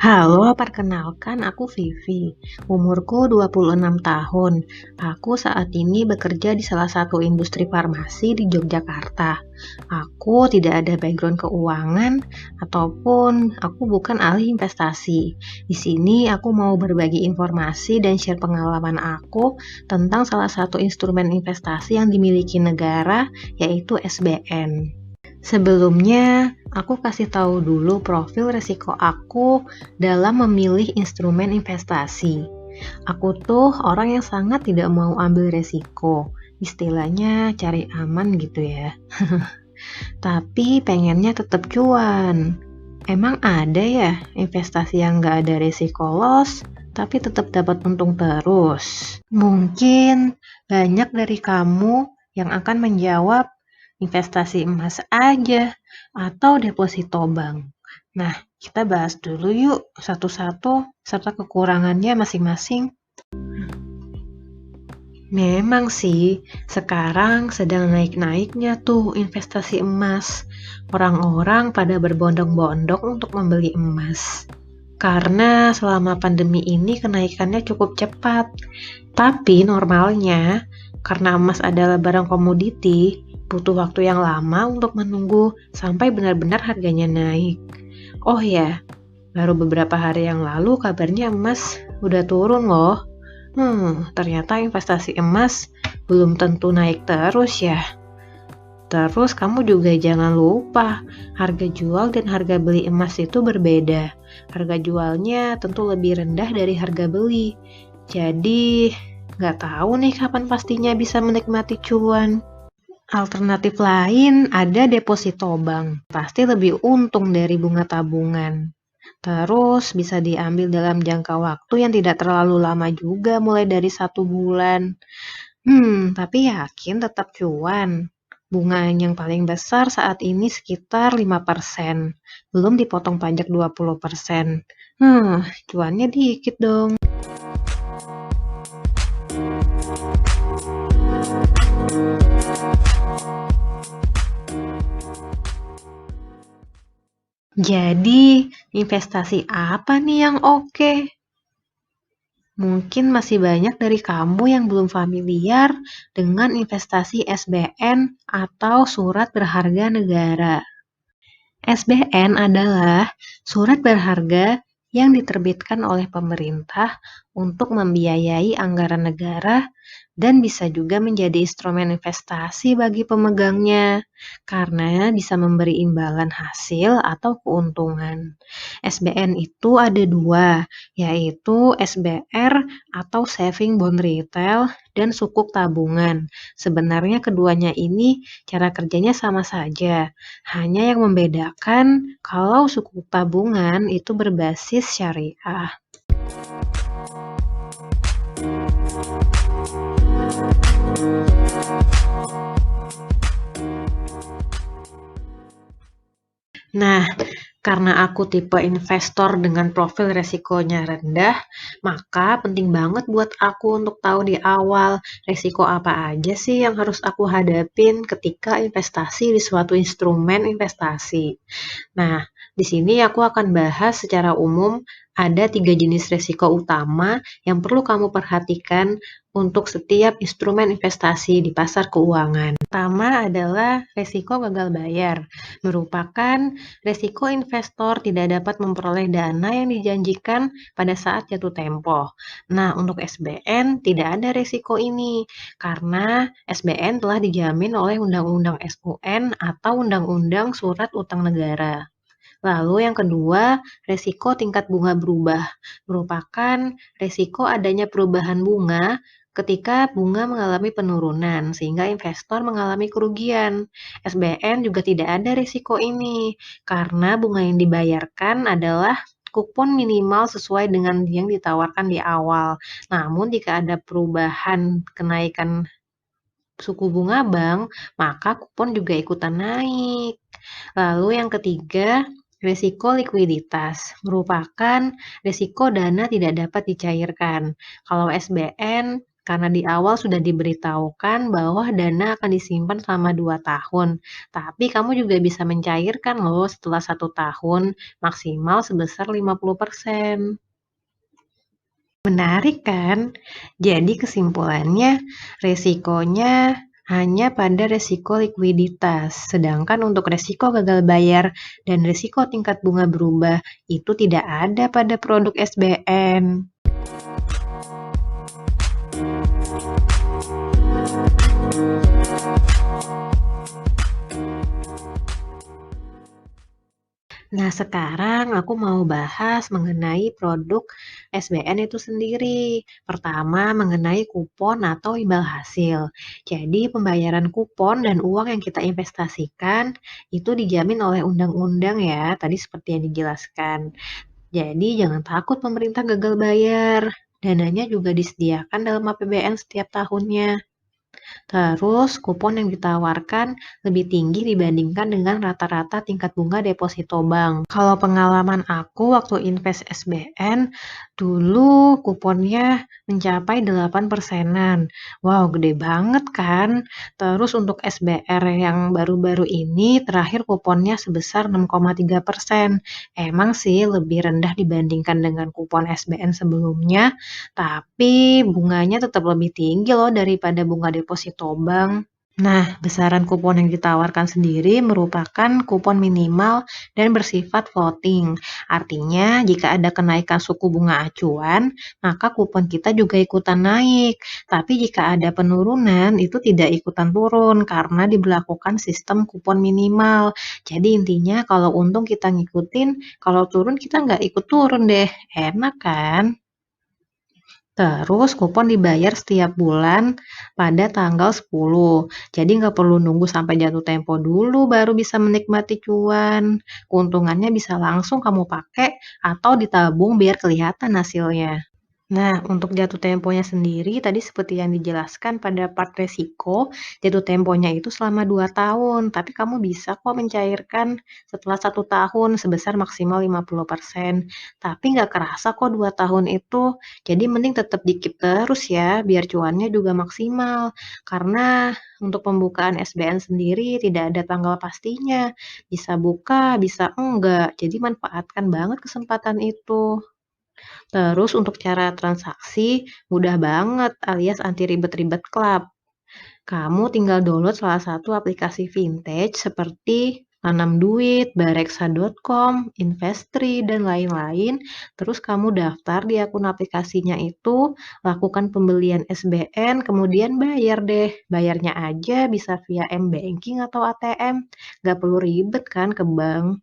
Halo, perkenalkan aku Vivi. Umurku 26 tahun. Aku saat ini bekerja di salah satu industri farmasi di Yogyakarta. Aku tidak ada background keuangan ataupun aku bukan ahli investasi. Di sini aku mau berbagi informasi dan share pengalaman aku tentang salah satu instrumen investasi yang dimiliki negara, yaitu SBN. Sebelumnya, aku kasih tahu dulu profil resiko aku dalam memilih instrumen investasi. Aku tuh orang yang sangat tidak mau ambil resiko, istilahnya cari aman gitu ya. Tapi pengennya tetap cuan. Emang ada ya investasi yang nggak ada resiko loss, tapi tetap dapat untung terus? Mungkin banyak dari kamu yang akan menjawab investasi emas aja atau deposito bank. Nah, kita bahas dulu yuk satu-satu serta kekurangannya masing-masing. Memang sih, sekarang sedang naik-naiknya tuh investasi emas. Orang-orang pada berbondong-bondong untuk membeli emas. Karena selama pandemi ini kenaikannya cukup cepat. Tapi normalnya, karena emas adalah barang komoditi, butuh waktu yang lama untuk menunggu sampai benar-benar harganya naik. Oh ya, baru beberapa hari yang lalu kabarnya emas udah turun loh. Ternyata investasi emas belum tentu naik terus ya. Terus kamu juga jangan lupa, harga jual dan harga beli emas itu berbeda. Harga jualnya tentu lebih rendah dari harga beli. Jadi, nggak tahu nih kapan pastinya bisa menikmati cuan. Alternatif lain ada deposito bank. Pasti lebih untung dari bunga tabungan. Terus bisa diambil dalam jangka waktu yang tidak terlalu lama juga, mulai dari 1 bulan. Tapi yakin tetap cuan. Bunga yang paling besar saat ini sekitar 5%. Belum dipotong pajak 20%. Cuannya dikit dong. Jadi, investasi apa nih yang oke? Mungkin masih banyak dari kamu yang belum familiar dengan investasi SBN atau surat berharga negara. SBN adalah surat berharga yang diterbitkan oleh pemerintah untuk membiayai anggaran negara dan bisa juga menjadi instrumen investasi bagi pemegangnya karena bisa memberi imbalan hasil atau keuntungan. SBN itu ada dua, yaitu SBR atau Saving Bond Retail dan Sukuk Tabungan. Sebenarnya keduanya ini cara kerjanya sama saja, hanya yang membedakan kalau Sukuk Tabungan itu berbasis syariah. Nah, karena aku tipe investor dengan profil resikonya rendah, maka penting banget buat aku untuk tahu di awal resiko apa aja sih yang harus aku hadapin ketika investasi di suatu instrumen investasi. Nah, di sini aku akan bahas secara umum ada 3 jenis resiko utama yang perlu kamu perhatikan untuk setiap instrumen investasi di pasar keuangan. Pertama adalah resiko gagal bayar, merupakan resiko investor tidak dapat memperoleh dana yang dijanjikan pada saat jatuh tempo. Nah, untuk SBN tidak ada resiko ini, karena SBN telah dijamin oleh Undang-Undang SUN atau Undang-Undang Surat Utang Negara. Lalu yang kedua, resiko tingkat bunga berubah, merupakan resiko adanya perubahan bunga ketika bunga mengalami penurunan, sehingga investor mengalami kerugian. SBN juga tidak ada risiko ini, karena bunga yang dibayarkan adalah kupon minimal sesuai dengan yang ditawarkan di awal. Namun jika ada perubahan kenaikan suku bunga bank, maka kupon juga ikutan naik. Lalu yang ketiga, risiko likuiditas merupakan risiko dana tidak dapat dicairkan. Kalau SBN karena di awal sudah diberitahukan bahwa dana akan disimpan selama 2 tahun. Tapi kamu juga bisa mencairkan loh setelah 1 tahun, maksimal sebesar 50%. Menarik kan? Jadi kesimpulannya, resikonya hanya pada resiko likuiditas, sedangkan untuk resiko gagal bayar dan resiko tingkat bunga berubah itu tidak ada pada produk SBN. Nah, sekarang aku mau bahas mengenai produk SBN itu sendiri. Pertama, mengenai kupon atau imbal hasil. Jadi, pembayaran kupon dan uang yang kita investasikan itu dijamin oleh undang-undang ya, tadi seperti yang dijelaskan. Jadi, jangan takut pemerintah gagal bayar. Dananya juga disediakan dalam APBN setiap tahunnya. Terus, kupon yang ditawarkan lebih tinggi dibandingkan dengan rata-rata tingkat bunga deposito bank. Kalau pengalaman aku waktu invest SBN, dulu kuponnya mencapai 8 persenan. Wow, gede banget kan? Terus untuk SBR yang baru-baru ini, terakhir kuponnya sebesar 6,3%. Emang sih lebih rendah dibandingkan dengan kupon SBN sebelumnya, tapi bunganya tetap lebih tinggi loh daripada bunga deposito bank. Nah, besaran kupon yang ditawarkan sendiri merupakan kupon minimal dan bersifat floating. Artinya, jika ada kenaikan suku bunga acuan, maka kupon kita juga ikutan naik. Tapi jika ada penurunan, itu tidak ikutan turun karena diberlakukan sistem kupon minimal. Jadi intinya kalau untung kita ngikutin, kalau turun kita nggak ikut turun deh. Enak kan? Terus kupon dibayar setiap bulan pada tanggal 10. Jadi nggak perlu nunggu sampai jatuh tempo dulu baru bisa menikmati cuan. Keuntungannya bisa langsung kamu pakai atau ditabung biar kelihatan hasilnya. Nah, untuk jatuh temponya sendiri, tadi seperti yang dijelaskan pada part resiko, jatuh temponya itu selama 2 tahun, tapi kamu bisa kok mencairkan setelah 1 tahun sebesar maksimal 50%. Tapi nggak kerasa kok 2 tahun itu, jadi mending tetap dikit terus ya, biar cuannya juga maksimal. Karena untuk pembukaan SBN sendiri tidak ada tanggal pastinya, bisa buka, bisa enggak, jadi manfaatkan banget kesempatan itu. Terus untuk cara transaksi, mudah banget alias anti ribet-ribet klub. Kamu tinggal download salah satu aplikasi vintage seperti Tanam Duit, Bareksa.com, Investri, dan lain-lain. Terus kamu daftar di akun aplikasinya itu, lakukan pembelian SBN, kemudian bayar deh. Bayarnya aja bisa via M-Banking atau ATM. Nggak perlu ribet kan ke bank.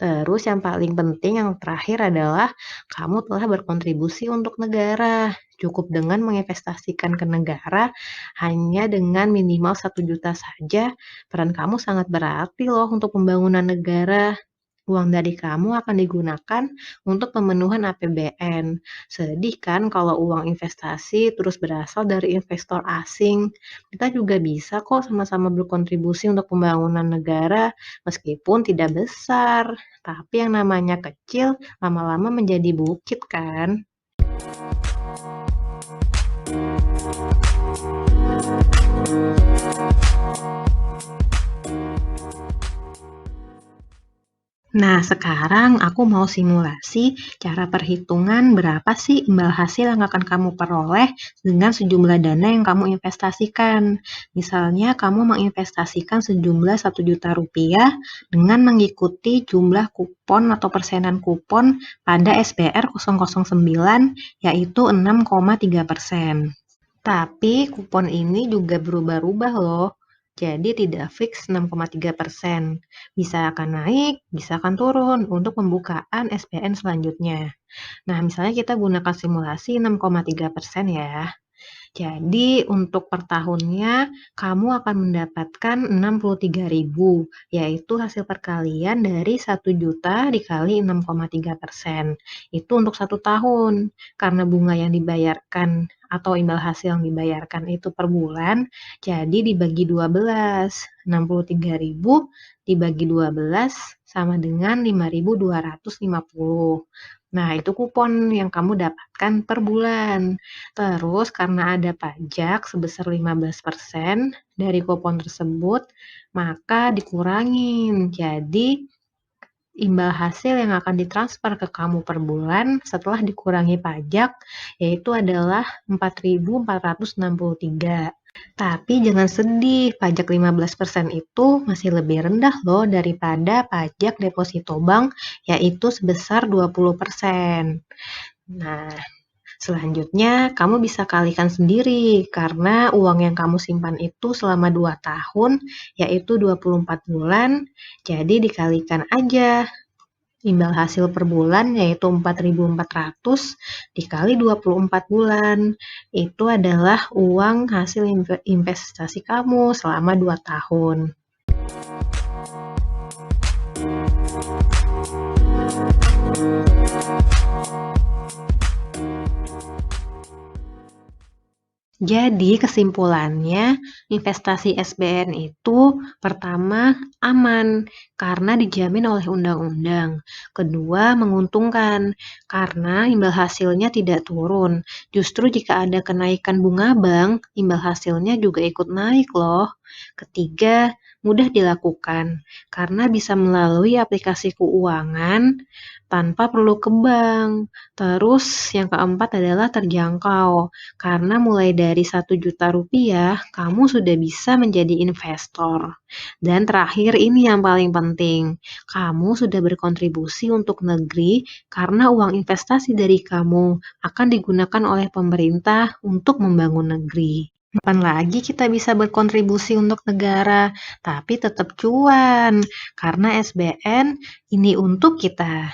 Terus yang paling penting yang terakhir adalah kamu telah berkontribusi untuk negara. Cukup dengan menginvestasikan ke negara hanya dengan minimal 1 juta saja, peran kamu sangat berarti loh untuk pembangunan negara. Uang dari kamu akan digunakan untuk pemenuhan APBN. Sedih kan kalau uang investasi terus berasal dari investor asing. Kita juga bisa kok sama-sama berkontribusi untuk pembangunan negara meskipun tidak besar. Tapi yang namanya kecil lama-lama menjadi bukit kan? Nah, sekarang aku mau simulasi cara perhitungan berapa sih imbal hasil yang akan kamu peroleh dengan sejumlah dana yang kamu investasikan. Misalnya, kamu menginvestasikan sejumlah 1 juta rupiah dengan mengikuti jumlah kupon atau persenan kupon pada SBR 009, yaitu 6,3%. Tapi kupon ini juga berubah-ubah loh. Jadi tidak fix 6,3%. Bisa akan naik, bisa akan turun untuk pembukaan SPN selanjutnya. Nah, misalnya kita gunakan simulasi 6,3% ya. Jadi untuk per tahunnya kamu akan mendapatkan 63.000, yaitu hasil perkalian dari 1 juta dikali 6,3%. Itu untuk 1 tahun. Karena bunga yang dibayarkan atau imbal hasil yang dibayarkan itu per bulan, jadi dibagi 12. 63.000 dibagi 12 sama dengan 5.250. Nah, itu kupon yang kamu dapatkan per bulan. Terus karena ada pajak sebesar 15% dari kupon tersebut, maka dikurangin. Jadi, imbal hasil yang akan ditransfer ke kamu per bulan setelah dikurangi pajak yaitu adalah 4.463. Tapi jangan sedih, pajak 15% itu masih lebih rendah loh daripada pajak deposito bank yaitu sebesar 20%. Nah, selanjutnya kamu bisa kalikan sendiri karena uang yang kamu simpan itu selama 2 tahun yaitu 24 bulan, jadi dikalikan aja. Imbal hasil per bulan yaitu 4.400 dikali 24 bulan. Itu adalah uang hasil investasi kamu selama 2 tahun. Jadi kesimpulannya, investasi SBN itu pertama aman karena dijamin oleh undang-undang. Kedua menguntungkan karena imbal hasilnya tidak turun. Justru jika ada kenaikan bunga bank, imbal hasilnya juga ikut naik loh. Ketiga, mudah dilakukan karena bisa melalui aplikasi keuangan tanpa perlu ke bank. Terus yang keempat adalah terjangkau karena mulai dari Rp1.000.000 kamu sudah bisa menjadi investor. Dan terakhir ini yang paling penting, kamu sudah berkontribusi untuk negeri karena uang investasi dari kamu akan digunakan oleh pemerintah untuk membangun negeri. Kapan lagi kita bisa berkontribusi untuk negara, tapi tetap cuan, karena SBN ini untuk kita.